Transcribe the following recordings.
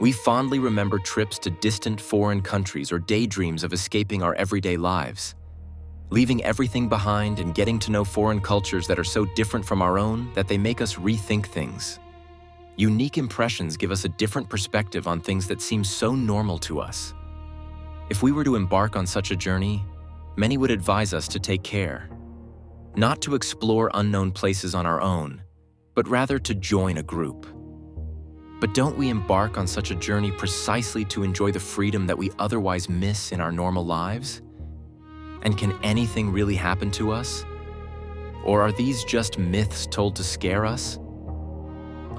We fondly remember trips to distant foreign countries or daydreams of escaping our everyday lives. Leaving everything behind and getting to know foreign cultures that are so different from our own that they make us rethink things. Unique impressions give us a different perspective on things that seem so normal to us. If we were to embark on such a journey, many would advise us to take care. Not to explore unknown places on our own, but rather to join a group. But don't we embark on such a journey precisely to enjoy the freedom that we otherwise miss in our normal lives? And can anything really happen to us? Or are these just myths told to scare us?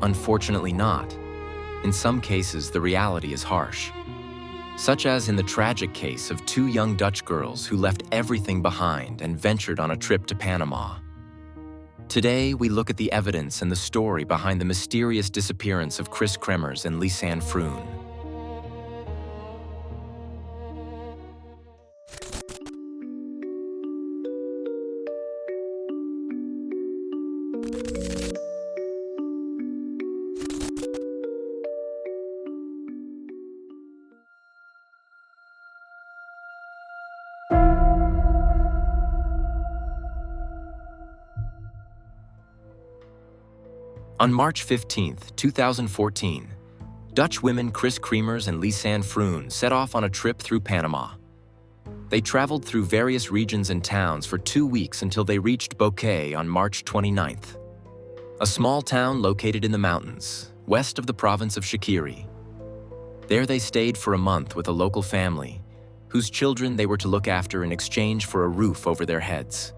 Unfortunately not. In some cases, the reality is harsh. Such as in the tragic case of two young Dutch girls who left everything behind and ventured on a trip to Panama. Today, we look at the evidence and the story behind the mysterious disappearance of Kris Kremers and Lisanne Froon. On March 15, 2014, Dutch women Kris Kremers and Lisanne Froon set off on a trip through Panama. They traveled through various regions and towns for 2 weeks until they reached Bouquet on March 29th, a small town located in the mountains, west of the province of Shakiri. There they stayed for a month with a local family, whose children they were to look after in exchange for a roof over their heads.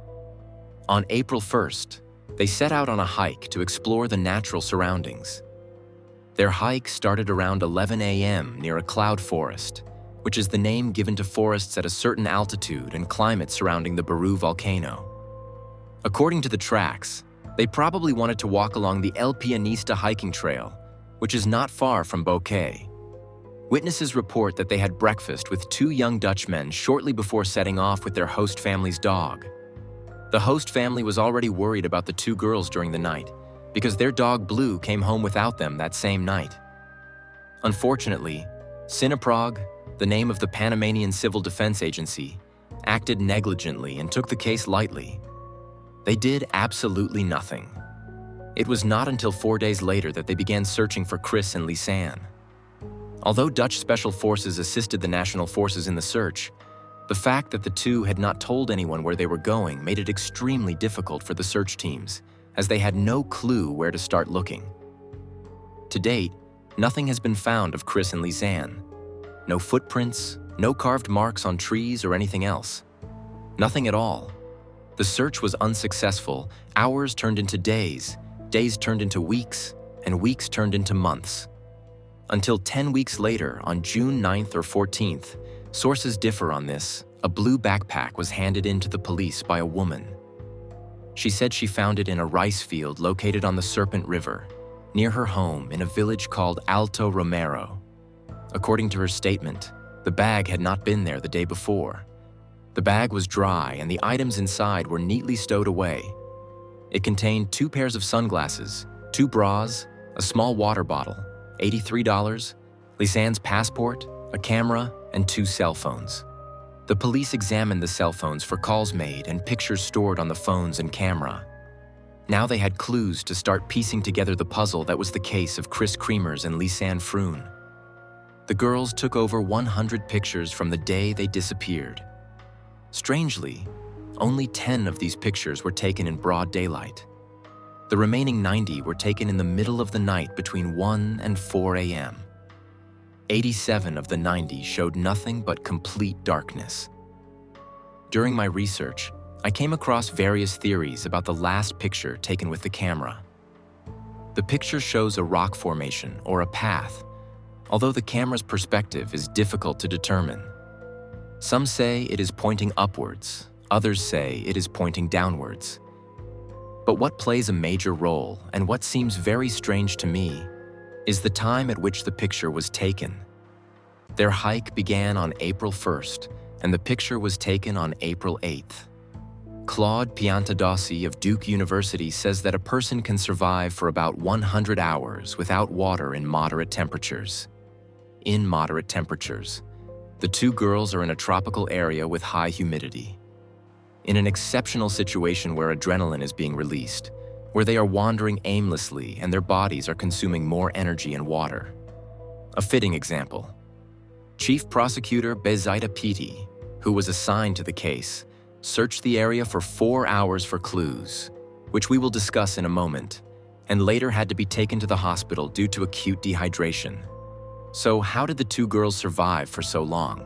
On April 1st, they set out on a hike to explore the natural surroundings. Their hike started around 11 a.m. near a cloud forest, which is the name given to forests at a certain altitude and climate surrounding the Baru volcano. According to the tracks, they probably wanted to walk along the El Pianista hiking trail, which is not far from Bouquet. Witnesses report that they had breakfast with two young Dutchmen shortly before setting off with their host family's dog. The host family was already worried about the two girls during the night because their dog Blue came home without them that same night. Unfortunately, Sinaprog, the name of the Panamanian Civil Defense Agency, acted negligently and took the case lightly. They did absolutely nothing. It was not until 4 days later that they began searching for Kris and Lisanne. Although Dutch special forces assisted the national forces in the search, the fact that the two had not told anyone where they were going made it extremely difficult for the search teams, as they had no clue where to start looking. To date, nothing has been found of Kris and Lisanne. No footprints, no carved marks on trees or anything else. Nothing at all. The search was unsuccessful. Hours turned into days, days turned into weeks, and weeks turned into months. Until 10 weeks later, on June 9th or 14th, sources differ on this, a blue backpack was handed in to the police by a woman. She said she found it in a rice field located on the Serpent River, near her home in a village called Alto Romero. According to her statement, the bag had not been there the day before. The bag was dry and the items inside were neatly stowed away. It contained 2 pairs of sunglasses, 2 bras, a small water bottle, $83, Lisanne's passport, a camera, and 2 cell phones. The police examined the cell phones for calls made and pictures stored on the phones and camera. Now they had clues to start piecing together the puzzle that was the case of Kris Kremers and Lisanne Froon. The girls took over 100 pictures from the day they disappeared. Strangely, only 10 of these pictures were taken in broad daylight. The remaining 90 were taken in the middle of the night between 1 and 4 a.m. 87 of the 90 showed nothing but complete darkness. During my research, I came across various theories about the last picture taken with the camera. The picture shows a rock formation or a path, although the camera's perspective is difficult to determine. Some say it is pointing upwards, others say it is pointing downwards. But what plays a major role, and what seems very strange to me, is the time at which the picture was taken. Their hike began on April 1st, and the picture was taken on April 8th. Claude Piantadossi of Duke University says that a person can survive for about 100 hours without water in moderate temperatures. in moderate temperatures. The two girls are in a tropical area with high humidity. In an exceptional situation where adrenaline is being released, where they are wandering aimlessly and their bodies are consuming more energy and water. A fitting example. Chief Prosecutor Bezaida Piti, who was assigned to the case, searched the area for 4 hours for clues, which we will discuss in a moment, and later had to be taken to the hospital due to acute dehydration. So how did the two girls survive for so long?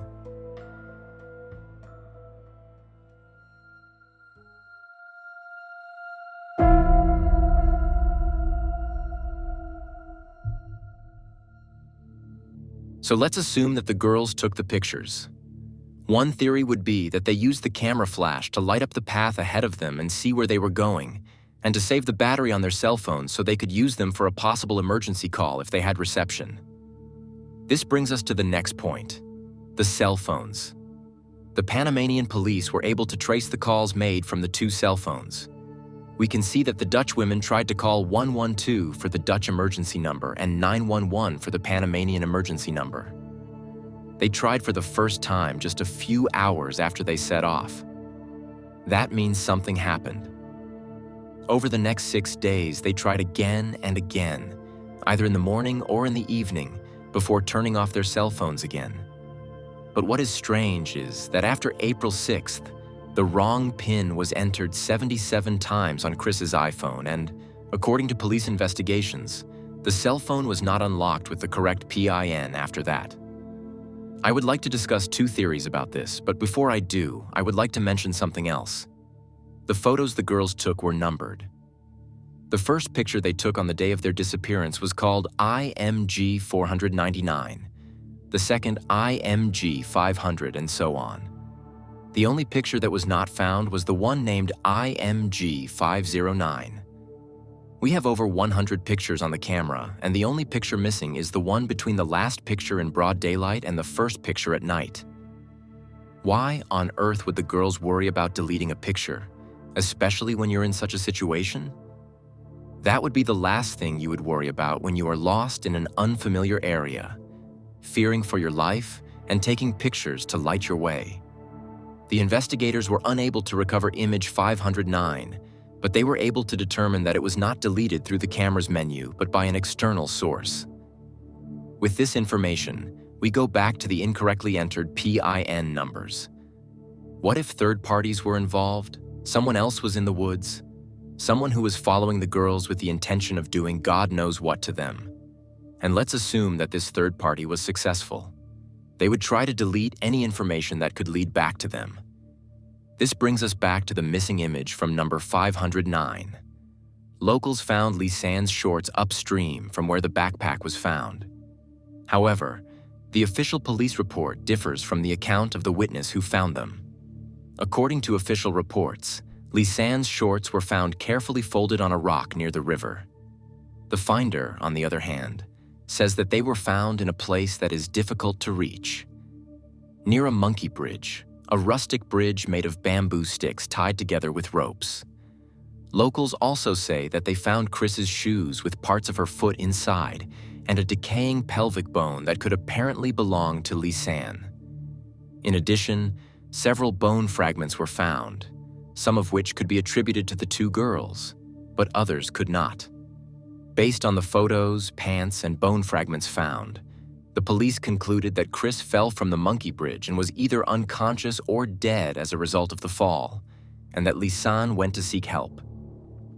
So let's assume that the girls took the pictures. One theory would be that they used the camera flash to light up the path ahead of them and see where they were going, and to save the battery on their cell phones so they could use them for a possible emergency call if they had reception. This brings us to the next point: the cell phones. The Panamanian police were able to trace the calls made from the two cell phones. We can see that the Dutch women tried to call 112 for the Dutch emergency number and 911 for the Panamanian emergency number. They tried for the first time just a few hours after they set off. That means something happened. Over the next 6 days, they tried again and again, either in the morning or in the evening, before turning off their cell phones again. But what is strange is that after April 6th, the wrong PIN was entered 77 times on Kris's iPhone, and, according to police investigations, the cell phone was not unlocked with the correct PIN after that. I would like to discuss two theories about this, but before I do, I would like to mention something else. The photos the girls took were numbered. The first picture they took on the day of their disappearance was called IMG 499, the second IMG 500, and so on. The only picture that was not found was the one named IMG 509. We have over 100 pictures on the camera, and the only picture missing is the one between the last picture in broad daylight and the first picture at night. Why on earth would the girls worry about deleting a picture, especially when you're in such a situation? That would be the last thing you would worry about when you are lost in an unfamiliar area, fearing for your life and taking pictures to light your way. The investigators were unable to recover image 509, but they were able to determine that it was not deleted through the camera's menu, but by an external source. With this information, we go back to the incorrectly entered PIN numbers. What if third parties were involved? Someone else was in the woods? Someone who was following the girls with the intention of doing God knows what to them? And let's assume that this third party was successful. They would try to delete any information that could lead back to them. This brings us back to the missing image from number 509. Locals found Lisanne's shorts upstream from where the backpack was found. However, the official police report differs from the account of the witness who found them. According to official reports, Lisanne's shorts were found carefully folded on a rock near the river. The finder, on the other hand, says that they were found in a place that is difficult to reach. Near a monkey bridge, a rustic bridge made of bamboo sticks tied together with ropes. Locals also say that they found Kris's shoes with parts of her foot inside and a decaying pelvic bone that could apparently belong to Lisanne. In addition, several bone fragments were found, some of which could be attributed to the two girls, but others could not. Based on the photos, pants, and bone fragments found, the police concluded that Kris fell from the monkey bridge and was either unconscious or dead as a result of the fall, and that Lisanne went to seek help.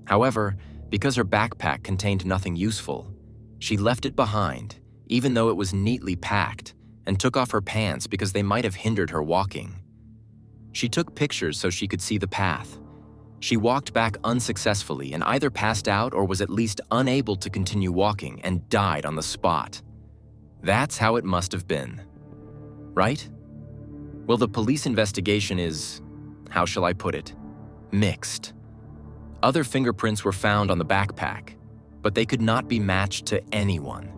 However, because her backpack contained nothing useful, she left it behind, even though it was neatly packed, and took off her pants because they might have hindered her walking. She took pictures so she could see the path. She walked back unsuccessfully and either passed out or was at least unable to continue walking and died on the spot. That's how it must have been. Right? Well, the police investigation is, how shall I put it, mixed. Other fingerprints were found on the backpack, but they could not be matched to anyone.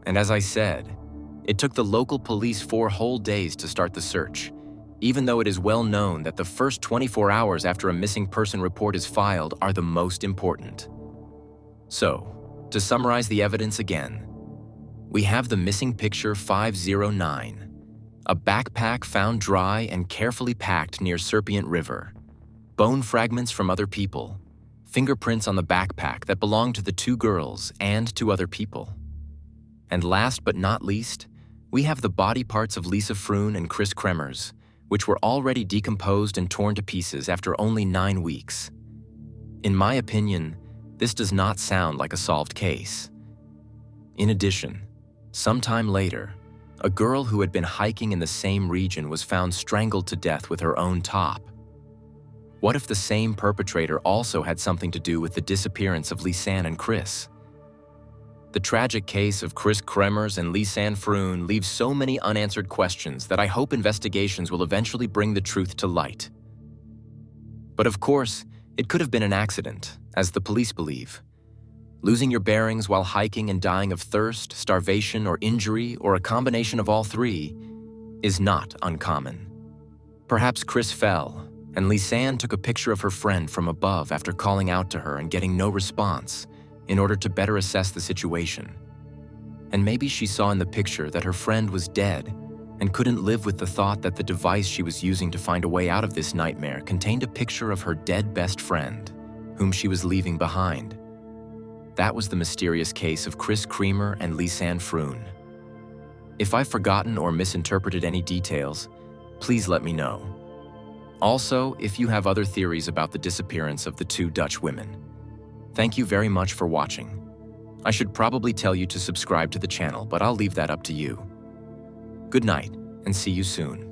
And as I said, it took the local police 4 whole days to start the search, even though it is well known that the first 24 hours after a missing person report is filed are the most important. So, to summarize the evidence again, We have the missing picture 509, a backpack found dry and carefully packed near Serpent River, bone fragments from other people, fingerprints on the backpack that belonged to the two girls and to other people. And last but not least, we have the body parts of Lisanne Froon and Kris Kremers, which were already decomposed and torn to pieces after only 9 weeks. In my opinion, this does not sound like a solved case. In addition, sometime later, a girl who had been hiking in the same region was found strangled to death with her own top. What if the same perpetrator also had something to do with the disappearance of Lisanne and Kris? The tragic case of Kris Kremers and Lisanne Froon leaves so many unanswered questions that I hope investigations will eventually bring the truth to light. But of course, it could have been an accident, as the police believe. Losing your bearings while hiking and dying of thirst, starvation, or injury, or a combination of all three, is not uncommon. Perhaps Kris fell, and Lisanne took a picture of her friend from above after calling out to her and getting no response, in order to better assess the situation. And maybe she saw in the picture that her friend was dead and couldn't live with the thought that the device she was using to find a way out of this nightmare contained a picture of her dead best friend, whom she was leaving behind. That was the mysterious case of Kris Kremer and Lisanne Froon. If I've forgotten or misinterpreted any details, please let me know. Also, if you have other theories about the disappearance of the two Dutch women. Thank you very much for watching. I should probably tell you to subscribe to the channel, but I'll leave that up to you. Good night, and see you soon.